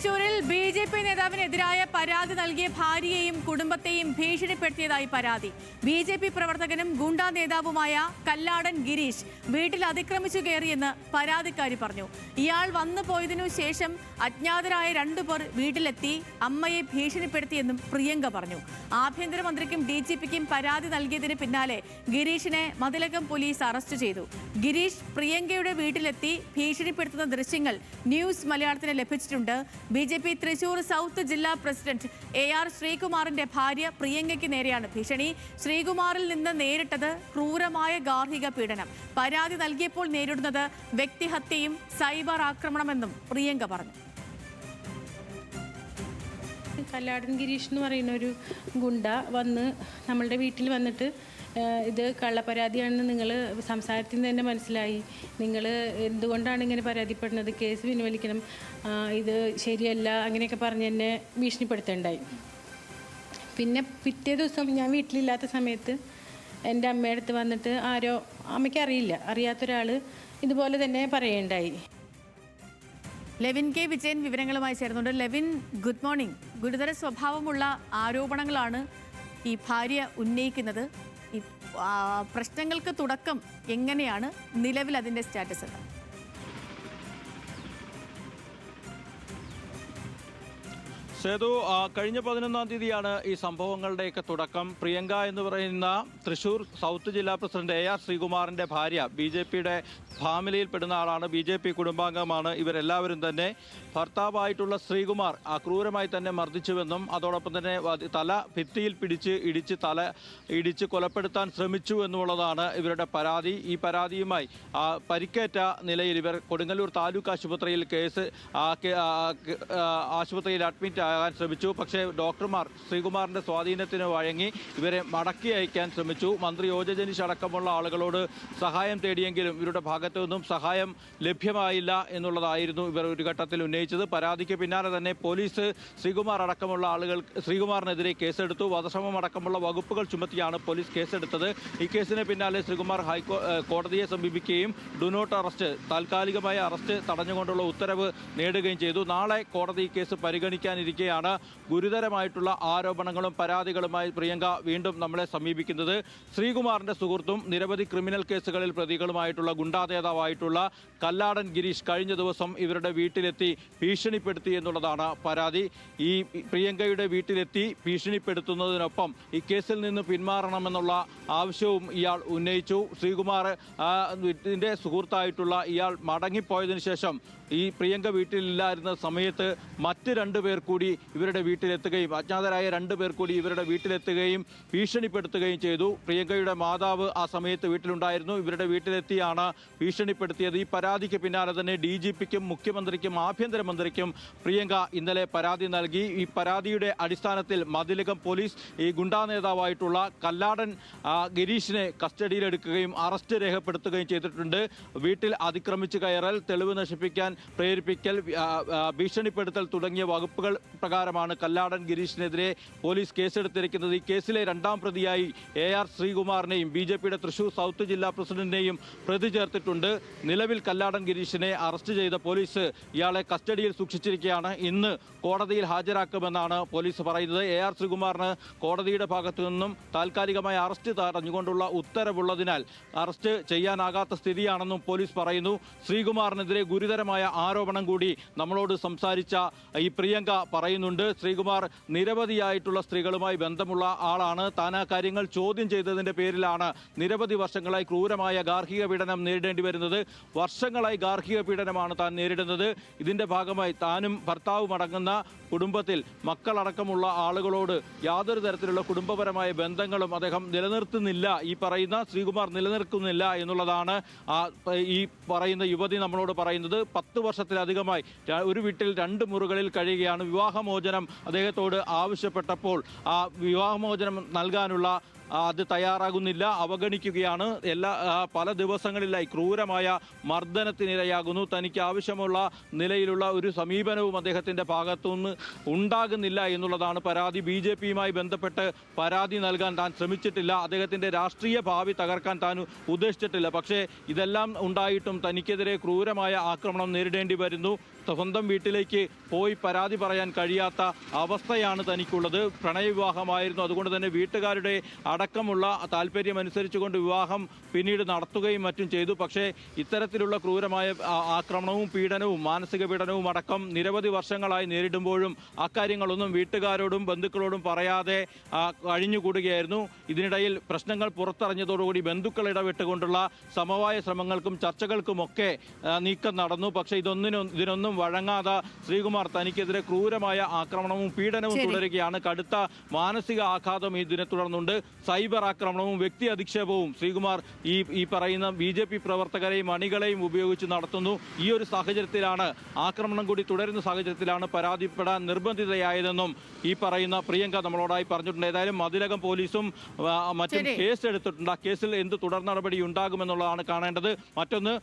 തൃശൂരിൽ ബി.ജെ.പി. നേതാവിനെതിരായ പരാതി നൽകിയ ഭാര്യയെയും കുടുംബത്തെയും ഭീഷണിപ്പെടുത്തിയതായി പരാതി. ബി.ജെ.പി. പ്രവർത്തകനും ഗുണ്ടാ നേതാവുമായ കല്ലാടൻ ഗിരീഷ് വീട്ടിൽ അതിക്രമിച്ചു കയറിയെന്ന് പരാതിക്കാരി പറഞ്ഞു. ഇയാൾ വന്നു പോയതിനു ശേഷം അജ്ഞാതരായ രണ്ടുപേർ വീട്ടിലെത്തി അമ്മയെ ഭീഷണിപ്പെടുത്തിയെന്നും പ്രിയങ്ക പറഞ്ഞു. ആഭ്യന്തരമന്ത്രിക്കും DGPക്കും പരാതി നൽകിയതിന് പിന്നാലെ ഗിരീഷിനെ മതിലകം പോലീസ് അറസ്റ്റ് ചെയ്തു. ഗിരീഷ് പ്രിയങ്കയുടെ വീട്ടിലെത്തി ഭീഷണിപ്പെടുത്തുന്ന ദൃശ്യങ്ങൾ ന്യൂസ് മലയാളത്തിന് ലഭിച്ചിട്ടുണ്ട്. ബി.ജെ.പി. തൃശൂർ സൗത്ത് ജില്ലാ പ്രസിഡന്റ് AR ശ്രീകുമാറിന്റെ ഭാര്യ പ്രിയങ്കയ്ക്ക് നേരെയാണ് ഭീഷണി. ശ്രീകുമാറിൽ നിന്ന് നേരിട്ടത് ക്രൂരമായ ഗാർഹിക പീഡനം. പരാതി നൽകിയപ്പോൾ നേരിടുന്നത് വ്യക്തിഹത്യയും സൈബർ ആക്രമണമെന്നും പ്രിയങ്ക പറഞ്ഞു. കല്ലാടൻ ഗിരീഷ് എന്ന് പറയുന്ന ഒരു ഗുണ്ട വന്ന് നമ്മളുടെ വീട്ടിൽ വന്നിട്ട് ഇത് കള്ളപ്പരാതിയാണെന്ന് നിങ്ങൾ സംസാരത്തിൽ നിന്ന് തന്നെ മനസ്സിലായി. നിങ്ങൾ എന്തുകൊണ്ടാണ് ഇങ്ങനെ പരാതിപ്പെടുന്നത്, കേസ് പിൻവലിക്കണം, ഇത് ശരിയല്ല, അങ്ങനെയൊക്കെ പറഞ്ഞ് എന്നെ ഭീഷണിപ്പെടുത്തേണ്ടായി. പിന്നെ പിറ്റേ ദിവസം ഞാൻ വീട്ടിലില്ലാത്ത സമയത്ത് എൻ്റെ അമ്മയുടെ അടുത്ത് വന്നിട്ട് ആരോ, അമ്മയ്ക്ക് അറിയാത്തൊരാൾ ഇതുപോലെ തന്നെ പറയുണ്ടായി. ലെവിൻ കെ വിജയൻ വിവരങ്ങളുമായി ചേർന്നുണ്ട്. Levin, good morning. ഗുരുതര സ്വഭാവമുള്ള ആരോപണങ്ങളാണ് ഈ ഭാര്യ ഉന്നയിക്കുന്നത്. ഈ പ്രശ്നങ്ങൾക്ക് തുടക്കം എങ്ങനെയാണ്? നിലവിൽ അതിൻ്റെ സ്റ്റാറ്റസ് എന്താണ്? സേതു, കഴിഞ്ഞ 11-ാം തീയതിയാണ് ഈ സംഭവങ്ങളുടെയൊക്കെ തുടക്കം. പ്രിയങ്ക എന്ന് പറയുന്ന തൃശൂർ സൗത്ത് ജില്ലാ പ്രസിഡന്റ് AR ശ്രീകുമാറിന്റെ ഭാര്യ BJPയുടെ ഫാമിലിയിൽപ്പെടുന്ന ആളാണ്, BJP കുടുംബാംഗമാണ്. ഇവരെല്ലാവരും തന്നെ ഭർത്താവായിട്ടുള്ള ശ്രീകുമാർ ക്രൂരമായി തന്നെ മർദ്ദിച്ചുവെന്നും അതോടൊപ്പം തന്നെ തല ഭിത്തിയിൽ ഇടിച്ച് കൊലപ്പെടുത്താൻ ശ്രമിച്ചു എന്നുള്ളതാണ് ഇവരുടെ പരാതി. ഈ പരാതിയുമായി പരിക്കേറ്റ നിലയിൽ ഇവർ കൊടുങ്ങല്ലൂർ താലൂക്ക് ആശുപത്രിയിൽ ആശുപത്രിയിൽ അഡ്മിറ്റ് ആകാൻ ശ്രമിച്ചു. പക്ഷേ ഡോക്ടർമാർ ശ്രീകുമാറിന്റെ സ്വാധീനത്തിന് വഴങ്ങി ഇവരെ മടക്കി അയക്കാൻ ശ്രമിച്ചു. മന്ത്രി OJ ജനീഷ് അടക്കമുള്ള ആളുകളോട് സഹായം തേടിയെങ്കിലും ഇവരുടെ ഭാഗത്തു നിന്നും സഹായം ലഭ്യമായില്ല എന്നുള്ളതായിരുന്നു ഇവർ ഒരു ഘട്ടത്തിൽ ഉന്നയിച്ചത്. പരാതിക്ക് പിന്നാലെ തന്നെ പോലീസ് ശ്രീകുമാർ അടക്കമുള്ള ശ്രീകുമാറിനെതിരെ കേസെടുത്തു. വധശ്രമം അടക്കമുള്ള വകുപ്പുകൾ ചുമത്തിയാണ് പോലീസ് കേസെടുത്തത്. ഈ കേസിന് പിന്നാലെ ശ്രീകുമാർ കോടതിയെ സമീപിക്കുകയും ഡു നോട്ട് അറസ്റ്റ്, താൽക്കാലികമായ അറസ്റ്റ് തടഞ്ഞുകൊണ്ടുള്ള ഉത്തരവ് നേടുകയും ചെയ്തു. നാളെ കോടതി ഈ കേസ് പരിഗണിക്കാനിരിക്കെയാണ് ഗുരുതരമായിട്ടുള്ള ആരോപണങ്ങളും പരാതികളുമായി പ്രിയങ്ക വീണ്ടും നമ്മളെ സമീപിക്കുന്നത്. ശ്രീകുമാറിന്റെ സുഹൃത്തും നിരവധി ക്രിമിനൽ കേസുകളിൽ പ്രതികളുമായിട്ടുള്ള ഗുണ്ടാ നേതാവായിട്ടുള്ള കല്ലാടൻ ഗിരീഷ് കഴിഞ്ഞ ദിവസം ഇവരുടെ വീട്ടിലെത്തി ഭീഷണിപ്പെടുത്തി എന്നുള്ളതാണ് പരാതി. ഈ പ്രിയങ്കയുടെ വീട്ടിലെത്തി ഭീഷണിപ്പെടുത്തുന്നതിനൊപ്പം ഈ കേസിൽ നിന്ന് പിന്മാറണമെന്നുള്ള ആവശ്യവും ഇയാൾ ഉന്നയിച്ചു. ശ്രീകുമാറിന്റെ സുഹൃത്തായിട്ടുള്ള ഇയാൾ മടങ്ങിപ്പോയതിനു ശേഷം ഈ പ്രിയങ്ക വീട്ടിലില്ലായിരുന്ന സമയത്ത് മറ്റ് 2 പേർ കൂടി ഇവരുടെ വീട്ടിലെത്തുകയും അജ്ഞാതരായ 2 പേർ കൂടി ഇവരുടെ വീട്ടിലെത്തുകയും ഭീഷണിപ്പെടുത്തുകയും ചെയ്തു. പ്രിയങ്കയുടെ മാതാവ് ആ സമയത്ത് വീട്ടിലുണ്ടായിരുന്നു. ഇവരുടെ വീട്ടിലെത്തിയാണ് ഭീഷണിപ്പെടുത്തിയത്. ഈ പരാതിക്ക് പിന്നാലെ തന്നെ DGPക്കും മുഖ്യമന്ത്രിക്കും ആഭ്യന്തരമന്ത്രിക്കും പ്രിയങ്ക ഇന്നലെ പരാതി നൽകി. ഈ പരാതിയുടെ അടിസ്ഥാനത്തിൽ മതിലകം പോലീസ് ഈ ഗുണ്ടാ നേതാവായിട്ടുള്ള കല്ലാടൻ ഗിരീഷിനെ കസ്റ്റഡിയിലെടുക്കുകയും അറസ്റ്റ് രേഖപ്പെടുത്തുകയും ചെയ്തിട്ടുണ്ട്. വീട്ടിൽ അതിക്രമിച്ചു കയറൽ, തെളിവ് നശിപ്പിക്കാൻ പ്രേരിപ്പിക്കൽ, ഭീഷണിപ്പെടുത്തൽ തുടങ്ങിയ വകുപ്പുകൾ പ്രകാരമാണ് കല്ലാടൻ ഗിരീഷിനെതിരെ പോലീസ് കേസെടുത്തിരിക്കുന്നത്. ഈ കേസിലെ 2ാം പ്രതിയായി AR ശ്രീകുമാറിനെയും BJPയുടെ തൃശൂർ സൗത്ത് ജില്ലാ പ്രസിഡന്റിനെയും പ്രതി ചേർത്തിട്ടുണ്ട്. നിലവിൽ കല്ലാടൻ ഗിരീഷിനെ അറസ്റ്റ് ചെയ്ത പോലീസ് ഇയാളെ കസ്റ്റഡിയിൽ സൂക്ഷിച്ചിരിക്കുകയാണ്. ഇന്ന് കോടതിയിൽ ഹാജരാക്കുമെന്നാണ് പോലീസ് പറയുന്നത്. AR ശ്രീകുമാറിന് കോടതിയുടെ ഭാഗത്തു നിന്നും താൽക്കാലികമായ അറസ്റ്റ് തടഞ്ഞുകൊണ്ടുള്ള ഉത്തരവുള്ളതിനാൽ അറസ്റ്റ് ചെയ്യാനാകാത്ത സ്ഥിതിയാണെന്നും പോലീസ് പറയുന്നു. ശ്രീകുമാറിനെതിരെ ഗുരുതരമായ ആരോപണം കൂടി നമ്മളോട് സംസാരിച്ച ഈ പ്രിയങ്ക പറയുന്നുണ്ട്. ശ്രീകുമാർ നിരവധിയായിട്ടുള്ള സ്ത്രീകളുമായി ബന്ധമുള്ള ആളാണ്. താൻ ആ കാര്യങ്ങൾ ചോദ്യം ചെയ്തതിൻ്റെ പേരിലാണ് നിരവധി വർഷങ്ങളായി ക്രൂരമായ ഗാർഹിക പീഡനം നേരിടേണ്ടി വരുന്നത്. വർഷങ്ങളായി ഗാർഹിക പീഡനമാണ് താൻ നേരിടുന്നത്. ഇതിൻ്റെ ഭാഗമായി താനും ഭർത്താവും അടങ്ങുന്ന കുടുംബത്തിൽ മക്കളടക്കമുള്ള ആളുകളോട് യാതൊരു തരത്തിലുള്ള കുടുംബപരമായ ബന്ധങ്ങളും അദ്ദേഹം നിലനിർത്തുന്നില്ല. ഈ പറയുന്ന ശ്രീകുമാർ നിലനിർത്തുന്നില്ല എന്നുള്ളതാണ് ഈ പറയുന്ന യുവതി നമ്മളോട് പറയുന്നത്. 10 വർഷത്തിലധികമായി ഒരു വീട്ടിൽ 2 മുറികളിൽ കഴിയുകയാണ്. വിവാഹമോചനം അദ്ദേഹത്തോട് ആവശ്യപ്പെട്ടപ്പോൾ ആ വിവാഹമോചനം നൽകാനുള്ള അത് തയ്യാറാകുന്നില്ല, അവഗണിക്കുകയാണ്. പല ദിവസങ്ങളിലായി ക്രൂരമായ മർദ്ദനത്തിനിരയാകുന്നു. തനിക്ക് ആവശ്യമുള്ള നിലയിലുള്ള ഒരു സമീപനവും അദ്ദേഹത്തിൻ്റെ ഭാഗത്തുനിന്ന് ഉണ്ടാകുന്നില്ല എന്നുള്ളതാണ് പരാതി. BJPയുമായി ബന്ധപ്പെട്ട് പരാതി നൽകാൻ താൻ ശ്രമിച്ചിട്ടില്ല, അദ്ദേഹത്തിൻ്റെ രാഷ്ട്രീയ ഭാവി തകർക്കാൻ താൻ ഉദ്ദേശിച്ചിട്ടില്ല. പക്ഷേ ഇതെല്ലാം ഉണ്ടായിട്ടും തനിക്കെതിരെ ക്രൂരമായ ആക്രമണം നേരിടേണ്ടി വരുന്നു. സ്വന്തം വീട്ടിലേക്ക് പോയി പരാതി പറയാൻ കഴിയാത്ത അവസ്ഥയാണ് തനിക്കുള്ളത്. പ്രണയവിവാഹമായിരുന്നു, അതുകൊണ്ട് തന്നെ വീട്ടുകാരുടെ അടക്കമുള്ള താല്പര്യമനുസരിച്ചുകൊണ്ട് വിവാഹം പിന്നീട് നടത്തുകയും മറ്റും ചെയ്തു. പക്ഷേ ഇത്തരത്തിലുള്ള ക്രൂരമായ ആക്രമണവും പീഡനവും മാനസിക പീഡനവും അടക്കം നിരവധി വർഷങ്ങളായി നേരിടുമ്പോഴും അക്കാര്യങ്ങളൊന്നും വീട്ടുകാരോടും ബന്ധുക്കളോടും പറയാതെ കഴിഞ്ഞുകൂടുകയായിരുന്നു. ഇതിനിടയിൽ പ്രശ്നങ്ങൾ പുറത്തറിഞ്ഞതോടുകൂടി ബന്ധുക്കൾ ഇടപെട്ടുകൊണ്ടുള്ള സമവായ ശ്രമങ്ങൾക്കും ചർച്ചകൾക്കുമൊക്കെ നീക്കം നടന്നു. പക്ഷേ ഇതിനൊന്നും വഴങ്ങാതെ ശ്രീകുമാർ തനിക്കെതിരെ ക്രൂരമായ ആക്രമണവും പീഡനവും തുടരുകയാണ്. കടുത്ത മാനസിക ആഘാതം ഇതിനെ തുടർന്നുണ്ട്. സൈബർ ആക്രമണവും വ്യക്തി അധിക്ഷേപവും ശ്രീകുമാർ ഈ പറയുന്ന BJP പ്രവർത്തകരെയും അണികളെയും ഉപയോഗിച്ച് നടത്തുന്നു. ഈ ഒരു സാഹചര്യത്തിലാണ്, ആക്രമണം കൂടി തുടരുന്ന സാഹചര്യത്തിലാണ് പരാതിപ്പെടാൻ നിർബന്ധിതയായതെന്നും ഈ പറയുന്ന പ്രിയങ്ക നമ്മളോടായി പറഞ്ഞിട്ടുണ്ട്. ഏതായാലും മതിലകം പോലീസും മറ്റും കേസ് എടുത്തിട്ടുണ്ട്. ആ കേസിൽ എന്ത് തുടർ നടപടി ഉണ്ടാകുമെന്നുള്ളതാണ് കാണേണ്ടത്. മറ്റൊന്ന്,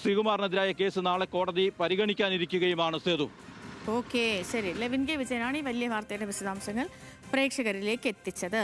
ശ്രീകുമാറിനെതിരായ കേസ് നാളെ കോടതി പരിഗണിക്കാനിരിക്കുകയുമാണ്. സേതു. ഓക്കെ, ശരി. ലെവിൻ കെ വിജയനാണ് ഈ വലിയ വാർത്തയുടെ വിശദാംശങ്ങൾ പ്രേക്ഷകരിലേക്ക് എത്തിച്ചത്.